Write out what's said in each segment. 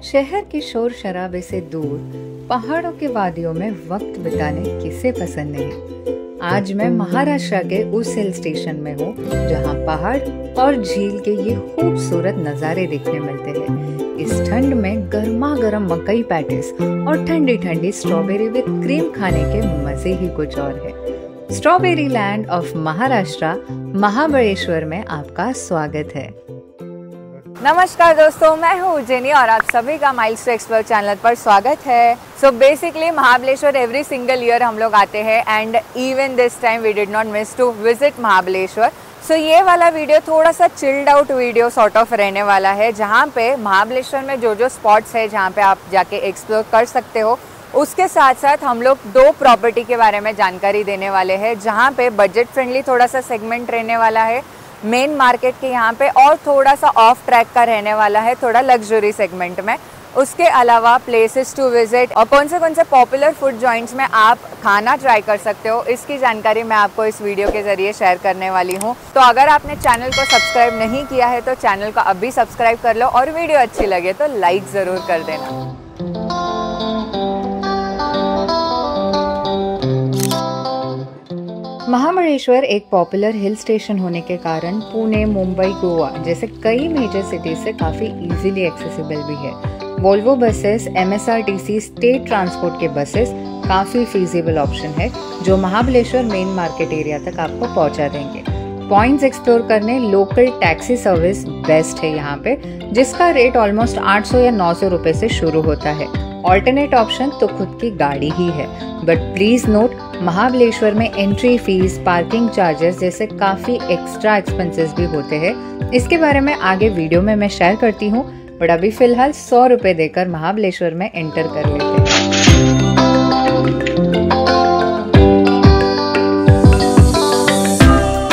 शहर की शोर शराबे से दूर पहाड़ों के वादियों में वक्त बिताने किसे पसंद नहीं। आज मैं महाराष्ट्र के उस हिल स्टेशन में हूँ जहाँ पहाड़ और झील के ये खूबसूरत नज़ारे देखने मिलते हैं। इस ठंड में गर्मा गर्म मकई पैटिस और ठंडी ठंडी स्ट्रॉबेरी विद क्रीम खाने के मजे ही कुछ और है। Strawberry land of Maharashtra Mahabaleshwar में आपका स्वागत है। नमस्कार दोस्तों, मैं हूँ उज्जैनी और आप सभी का माइल्स टू एक्सप्लोर चैनल पर स्वागत है। So basically Mahabaleshwar every single year हम लोग आते हैं and even this time we did not miss to visit Mahabaleshwar. So ये वाला वीडियो थोड़ा सा chilled out video sort of रहने वाला है, जहाँ पे महाबलेश्वर में जो स्पॉट्स है जहाँ पे आप जाके एक्सप्लोर कर सकते हो, उसके साथ साथ हम लोग दो प्रॉपर्टी के बारे में जानकारी देने वाले हैं, जहाँ पे बजट फ्रेंडली थोड़ा सा सेगमेंट रहने वाला है मेन मार्केट के यहाँ पे, और थोड़ा सा ऑफ ट्रैक का रहने वाला है थोड़ा लग्जरी सेगमेंट में। उसके अलावा प्लेसेस टू विजिट और कौन से पॉपुलर फूड जॉइंट्स में आप खाना ट्राई कर सकते हो, इसकी जानकारी मैं आपको इस वीडियो के जरिए शेयर करने वाली हूँ। तो अगर आपने चैनल को सब्सक्राइब नहीं किया है तो चैनल को अभी सब्सक्राइब कर लो, और वीडियो अच्छी लगे तो लाइक ज़रूर कर देना। महाबळेश्वर एक पॉपुलर हिल स्टेशन होने के कारण पुणे, मुंबई, गोवा जैसे कई मेजर सिटीज से काफ़ी इजीली एक्सेसिबल भी है। Volvo buses, MSRTC state transport के बसेस काफ़ी फीजिबल ऑप्शन है जो महाबलेश्वर मेन मार्केट एरिया तक आपको पहुंचा देंगे। पॉइंट्स एक्सप्लोर करने लोकल टैक्सी सर्विस बेस्ट है यहाँ पे, जिसका रेट ऑलमोस्ट 800 या 900 रुपए से शुरू होता है। ऑल्टरनेट ऑप्शन तो खुद की गाड़ी ही है, बट प्लीज नोट महाबलेश्वर में एंट्री फीस, पार्किंग चार्जेस जैसे काफी एक्स्ट्रा एक्सपेंसेस भी होते हैं। इसके बारे में आगे वीडियो में मैं शेयर करती हूँ, बट अभी फिलहाल 100 रुपए देकर महाबलेश्वर में एंटर कर लेते हैं।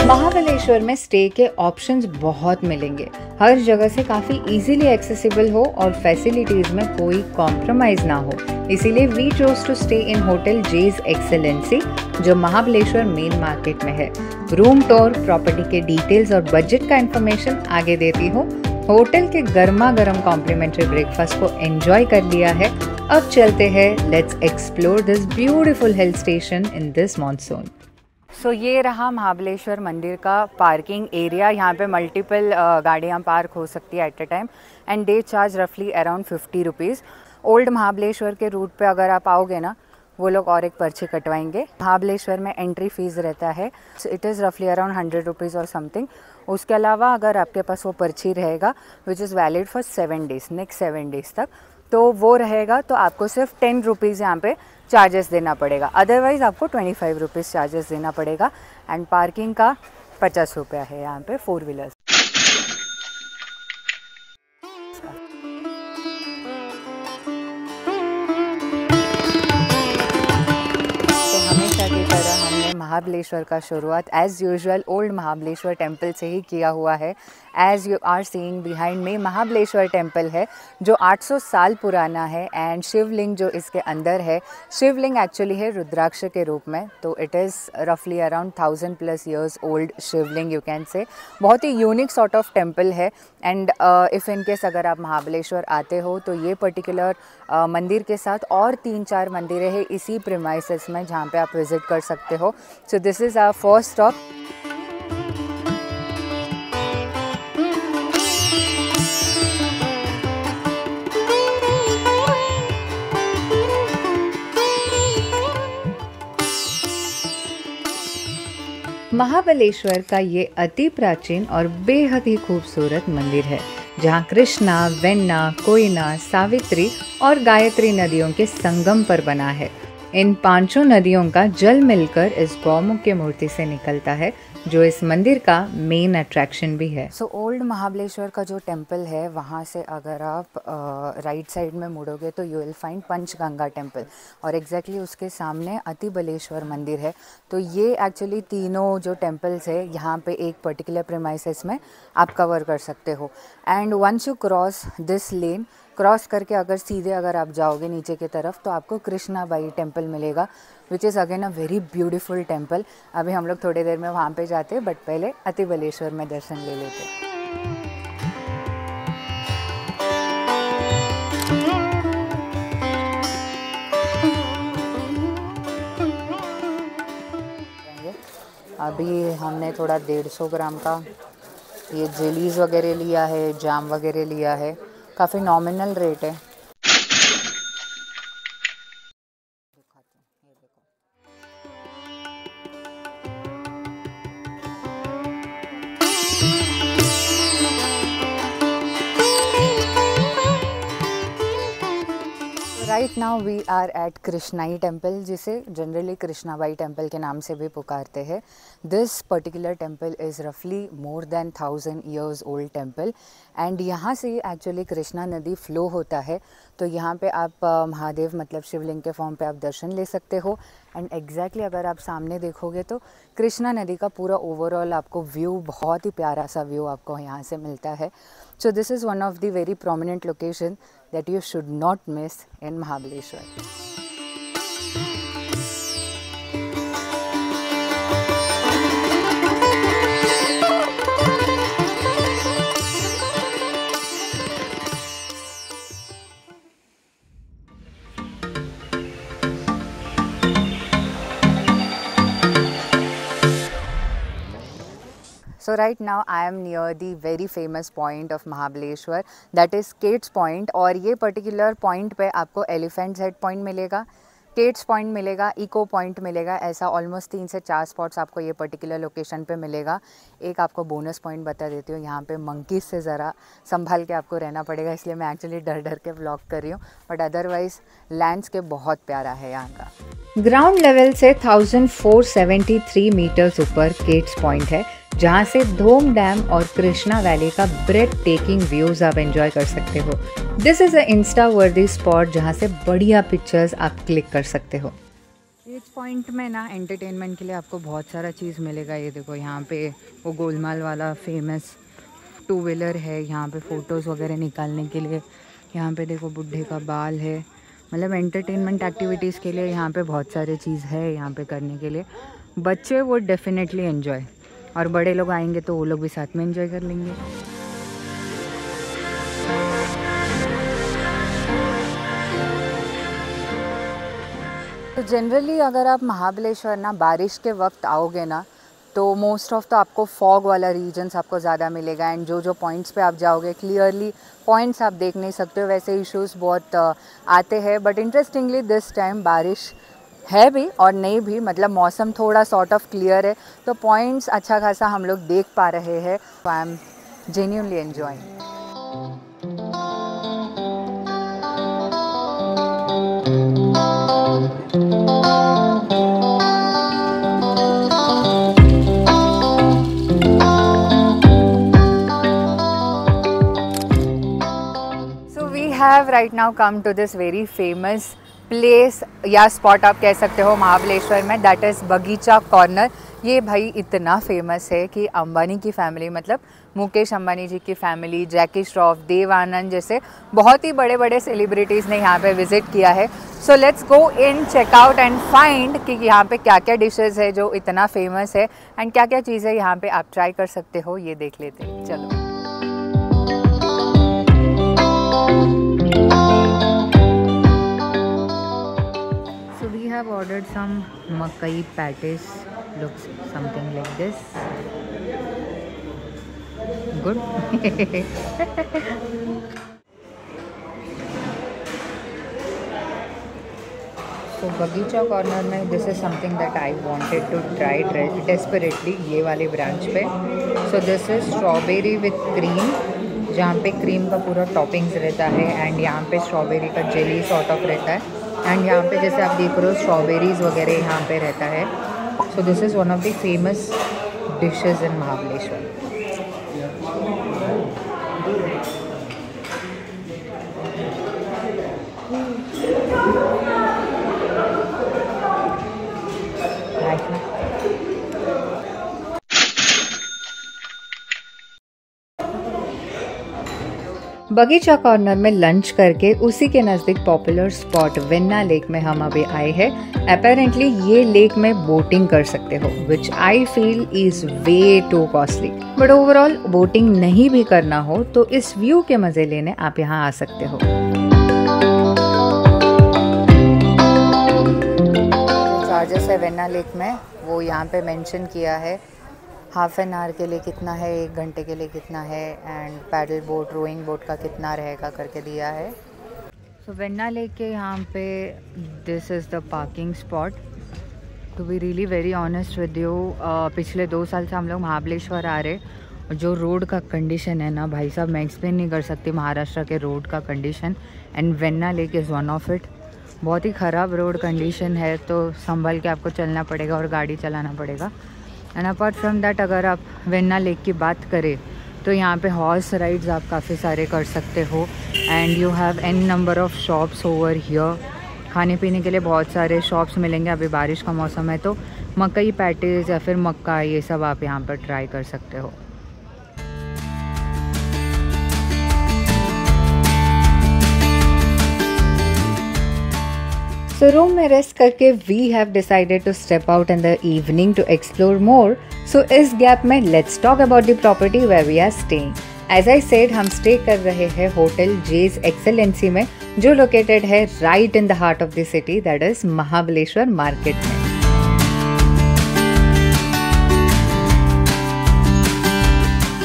महाबलेश्वर में स्टे के ऑप्शंस बहुत मिलेंगे, हर जगह से काफ़ी इजीली एक्सेसिबल हो और फैसिलिटीज में कोई कॉम्प्रोमाइज ना हो। इसीलिए we chose to stay in hotel Jay's Excellency जो महाबलेश्वर मेन मार्केट में है। रूम टूर, प्रॉपर्टी के डिटेल्स और बजट का इंफॉर्मेशन आगे देती हूँ। होटल के गर्मा गर्म कॉम्प्लीमेंट्री ब्रेकफास्ट को एंजॉय कर लिया है, अब चलते हैं, let's explore this beautiful hill station in this monsoon. So ये रहा महाबलेश्वर मंदिर का पार्किंग एरिया। यहाँ पे मल्टीपल गाड़ियाँ पार्क हो सकती है at a time, and they charge रफली अराउंड 50 रुपीज़। ओल्ड महाबलेश्वर के रूट पे अगर आप आओगे ना, वो लोग और एक पर्ची कटवाएंगे। महाबलेश्वर में एंट्री फीस रहता है, इट इज़ रफली अराउंड 100 रुपीज़ और समथिंग। उसके अलावा अगर आपके पास वो पर्ची रहेगा which is valid for 7 days, next 7 days तक, तो वो रहेगा तो आपको सिर्फ 10 रुपीज़ यहाँ पे चार्जेस देना पड़ेगा। अदरवाइज़ आपको 25 रुपीज़ चार्जेस देना पड़ेगा, एंड पार्किंग का 50 रुपया है यहाँ पे 4 व्हीलर्स। हमेशा की तरह हमने महाबलेश्वर का शुरुआत as usual old Mahabaleshwar temple से ही किया हुआ है। As you are seeing behind में महाबलेश्वर टेम्पल है जो 800 साल पुराना है, एंड शिवलिंग जो इसके अंदर है, शिवलिंग एक्चुअली है रुद्राक्ष के रूप में, तो इट इज़ रफली around 1000+ years old Shivling you can say. बहुत ही यूनिक सॉर्ट ऑफ टेम्पल है, एंड इफ़ इन केस अगर आप महाबलेश्वर आते हो तो ये पर्टिकुलर मंदिर के साथ और 3-4 मंदिरें हैं इसी प्रीमाइसेस में जहाँ पे आप विजिट कर सकते हो। So this is our first stop. Mahabaleshwar का ये अति प्राचीन और बेहद ही खूबसूरत मंदिर है, जहाँ कृष्णा, वेन्ना, कोयना, सावित्री और गायत्री नदियों के संगम पर बना है। इन 5 नदियों का जल मिलकर इस गौमुख की मूर्ति से निकलता है, जो इस मंदिर का मेन अट्रैक्शन भी है। सो ओल्ड महाबलेश्वर का जो टेम्पल है, वहाँ से अगर आप राइट साइड में मुड़ोगे तो you will find Panchganga temple, और एग्जैक्टली उसके सामने अतिबलेश्वर मंदिर है। तो ये एक्चुअली तीनों जो टेम्पल्स है यहाँ पे एक पर्टिकुलर प्रीमाइसेस में आप कवर कर सकते हो। And once you cross this lane, cross करके अगर सीधे अगर आप जाओगे नीचे की तरफ तो आपको कृष्णाबाई टेम्पल मिलेगा, which is again a very beautiful temple. अभी हम लोग थोड़ी देर में वहाँ पे जाते हैं, बट पहले अतिबलेश्वर में दर्शन ले लेते। अभी हमने थोड़ा 150 ग्राम का ये जेलीज वगैरह लिया है, जाम वगैरह लिया है, काफ़ी नॉमिनल रेट है। Right now we are at Krishnai temple, जिसे जनरली कृष्णाबाई टेम्पल के नाम से भी पुकारते हैं। दिस पर्टिकुलर टेम्पल इज़ रफली more than 1000 years old temple and यहाँ से एक्चुअली कृष्णा नदी फ्लो होता है। तो यहाँ पे आप महादेव मतलब शिवलिंग के फॉर्म पे आप दर्शन ले सकते हो एंड एग्जैक्टली अगर आप सामने देखोगे तो कृष्णा नदी का पूरा ओवरऑल आपको व्यू, बहुत ही प्यारा सा व्यू आपको यहाँ से मिलता है। So this is one of the very prominent location that you should not miss in Mahabaleshwar. So right now I am near the very famous point of Mahabaleshwar, that is Kate's Point। और ये particular point पे आपको elephants head point मिलेगा, केट्स point मिलेगा, echo point मिलेगा, ऐसा almost 3 से 4 spots आपको ये पर्टिकुलर लोकेशन पे मिलेगा। एक आपको बोनस पॉइंट बता देती हूँ, यहाँ पे मंकीज से ज़रा संभाल के आपको रहना पड़ेगा, इसलिए मैं एक्चुअली डर डर के व्लॉग कर रही हूँ, बट अदरवाइज़ लैंडस्केप बहुत प्यारा है यहाँ का। ग्राउंड लेवल से 1473 मीटर्स ऊपर केट्स पॉइंट है, जहाँ से धोम डैम और कृष्णा वैली का ब्रेथ टेकिंग व्यूज़ आप एंजॉय कर सकते हो। दिस इज़ अ इंस्टा वर्दी स्पॉट जहाँ से बढ़िया पिक्चर्स आप क्लिक कर सकते हो। केट्स पॉइंट में ना एंटरटेनमेंट के लिए आपको बहुत सारा चीज़ मिलेगा। ये देखो यहाँ पे वो गोलमाल वाला फेमस 2 व्हीलर है, यहाँ पे फ़ोटोज़ वगैरह निकालने के लिए। यहाँ पे देखो बुढ़े का बाल है, मतलब एंटरटेनमेंट एक्टिविटीज़ के लिए यहाँ पे बहुत सारे चीज़ है यहाँ पे करने के लिए। बच्चे वो डेफिनेटली एंजॉय, और बड़े लोग आएंगे तो वो लोग भी साथ में एंजॉय कर लेंगे। तो जनरली अगर आप महाबलेश्वर ना बारिश के वक्त आओगे ना, तो मोस्ट ऑफ तो आपको फॉग वाला रीजन्स आपको ज़्यादा मिलेगा एंड जो पॉइंट्स पे आप जाओगे क्लियरली पॉइंट्स आप देख नहीं सकते हो, वैसे इश्यूज़ बहुत आते हैं। बट इंटरेस्टिंगली दिस टाइम बारिश है भी और नहीं भी, मतलब मौसम थोड़ा सॉर्ट ऑफ क्लियर है, तो पॉइंट्स अच्छा खासा हम लोग देख पा रहे हैं। तो I am genuinely enjoying. So we have right now come to this very famous place या स्पॉट आप कह सकते हो महाबलेश्वर में, दैट इज़ बगीचा कॉर्नर। ये भाई इतना फेमस है कि अंबानी की फैमिली, मतलब मुकेश अंबानी जी की फैमिली, जैकी श्रॉफ, देव आनंद जैसे बहुत ही बड़े बड़े सेलिब्रिटीज़ ने यहाँ पे विज़िट किया है। So let's go in, check out and find कि यहाँ पे क्या क्या डिशेस है जो इतना फेमस है एंड क्या क्या चीज़ें यहाँ पे आप ट्राई कर सकते हो, ये देख लेते हैं। चलो। have ordered some makai patties, looks something like this. Good. So बगीचा कॉर्नर में this is something that I wanted to try desperately, ये वाले ब्रांच पे। So this is strawberry with cream, जहाँ पे क्रीम का पूरा टॉपिंग्स रहता है एंड यहाँ पे स्ट्रॉबेरी का जेली सॉर्ट ऑफ रहता है एंड यहाँ पे जैसे आप देख रहे हो स्ट्रॉबेरीज़ वगैरह यहाँ पे रहता है। So this is one of the famous dishes in Mahabaleshwar. Bagicha corner में लंच करके उसी के नज़दीक पॉपुलर स्पॉट वेन्ना लेक में हम अभी आए हैं। अपेरेंटली ये लेक में बोटिंग कर सकते हो, which I feel is way too costly, but overall boating नहीं भी करना हो तो इस व्यू के मज़े लेने आप यहाँ आ सकते हो। चार्जेस है वेन्ना लेक में वो यहाँ पे मेंशन किया है। हाफ एन आवर के लिए कितना है, 1 घंटे के लिए कितना है, and paddle boat rowing boat का कितना रहेगा करके दिया है। सो वेन्ना लेक के यहाँ पे this is the parking spot. To be really very honest with you, पिछले 2 साल से हम लोग महाबलेश्वर आ रहे, जो रोड का कंडीशन है ना भाई साहब, मैं एक्सप्लेन नहीं कर सकती महाराष्ट्र के रोड का condition, and Venna lake is one of it. बहुत ही ख़राब रोड कंडीशन है, तो संभल के आपको चलना पड़ेगा और गाड़ी चलाना पड़ेगा। एंड अपार्ट फ्रॉम दैट, अगर आप वेन्ना लेक की बात करें तो यहाँ पे हॉर्स राइड्स आप काफ़ी सारे कर सकते हो, and you have n number of shops over here. खाने पीने के लिए बहुत सारे शॉप्स मिलेंगे। अभी बारिश का मौसम है तो मकई पैटीज या फिर मक्का, ये सब आप यहाँ पर ट्राई कर सकते हो। So रूम में रेस्ट करके we have decided to step out in the evening to explore more. So इस गैप में let's talk about the property where we are staying. As I said, हम स्टे कर रहे हैं होटल जेज एक्सेलेंसी में, जो located है right in the heart of the city, that is Mahabaleshwar market में।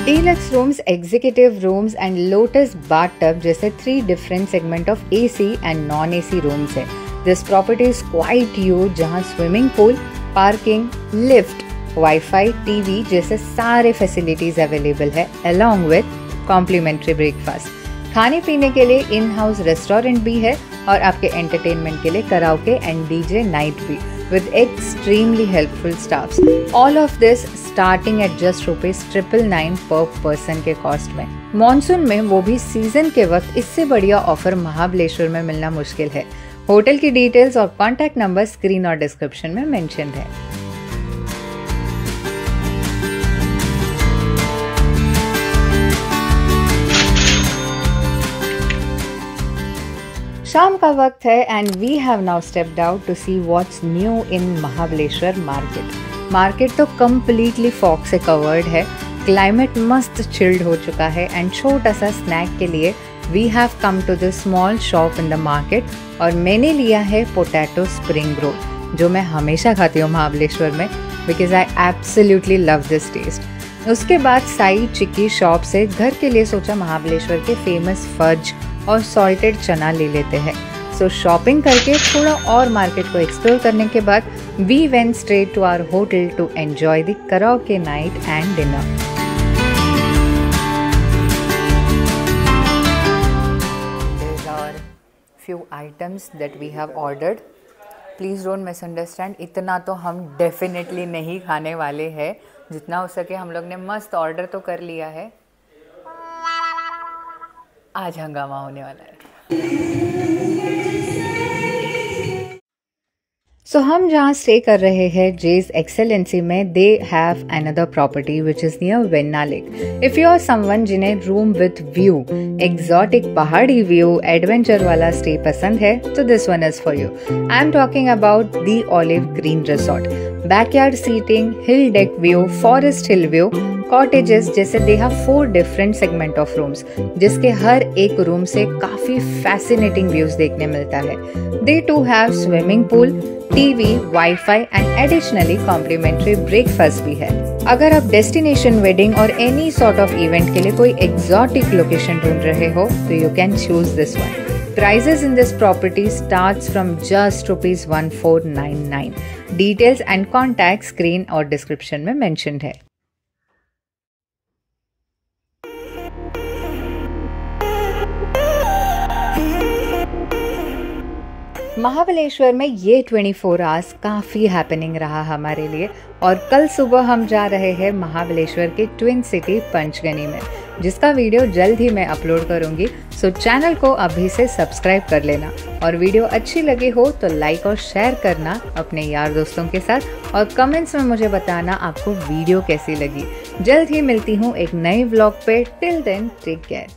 Deluxe rooms, executive rooms and lotus bathtub जैसे 3 different segment of AC and non AC rooms है। This property is quite huge, जहां swimming pool, parking, lift, wifi, TV जैसे सारे facilities available है, along with complimentary breakfast. खाने पीने के लिए इन हाउस रेस्टोरेंट भी है और आपके एंटरटेनमेंट के लिए कराओके एंड DJ नाइट भी, with extremely helpful staffs. All of this starting at just ₹999 per person के कॉस्ट में। मॉनसून में वो भी सीजन के वक्त इससे बढ़िया ऑफर महाबलेश्वर में मिलना मुश्किल है। होटल की डिटेल्स और कॉन्टैक्ट नंबर स्क्रीन और डिस्क्रिप्शन में मेंशन है। शाम का वक्त है and we have now stepped out to see what's new in Mahabaleshwar market. Market तो कम्प्लीटली फॉग से कवर्ड है, क्लाइमेट मस्त चिल्ड हो चुका है, एंड छोटा सा स्नैक के लिए we have come to the small shop in the market, और मैंने लिया है पोटैटो स्प्रिंग रोल, जो मैं हमेशा खाती हूँ महाबलेश्वर में because I absolutely love this taste. उसके बाद साई चिक्की शॉप से घर के लिए सोचा महाबलेश्वर के फेमस फज और सॉल्टेड चना ले लेते हैं। सो शॉपिंग करके थोड़ा और मार्केट को एक्सप्लोर करने के बाद we went straight to our hotel to enjoy the karaoke night and dinner. These are few items that we have ordered. Please don't misunderstand, इतना तो हम डेफिनेटली नहीं खाने वाले हैं। जितना हो सके हम लोग ने मस्त ऑर्डर तो कर लिया है, आज हंगामा होने वाला है। सो हम जहाँ स्टे कर रहे हैं जेज एक्सेलेंसी में, they have another property which is near Venna lake. If you are someone जिन्हें रूम विथ व्यू, एग्जॉटिक पहाड़ी व्यू, एडवेंचर वाला स्टे पसंद है, तो this one is for you. I am talking about the Olive Green Resort. Backyard seating, hill deck view, forest hill view, cottages जैसे they have 4 different segment of rooms, जिसके हर एक room से काफी फैसिनेटिंग व्यूज देखने मिलता है। They too have swimming pool, TV, wifi and additionally complimentary breakfast भी है। अगर आप डेस्टिनेशन वेडिंग और एनी सॉर्ट ऑफ इवेंट के लिए कोई एग्जॉटिक लोकेशन ढूंढ रहे हो, तो you can choose this one. Prices in this property starts from just ₹1499. Details and contact screen और description में mentioned है। महाबलेश्वर में ये 24 आवर्स काफ़ी हैपनिंग रहा हमारे लिए, और कल सुबह हम जा रहे हैं महाबलेश्वर के ट्विन सिटी पंचगनी में, जिसका वीडियो जल्द ही मैं अपलोड करूंगी। सो चैनल को अभी से सब्सक्राइब कर लेना, और वीडियो अच्छी लगी हो तो लाइक और शेयर करना अपने यार दोस्तों के साथ, और कमेंट्स में मुझे बताना आपको वीडियो कैसी लगी। जल्द ही मिलती हूँ एक नए व्लॉग पे। Till then take care.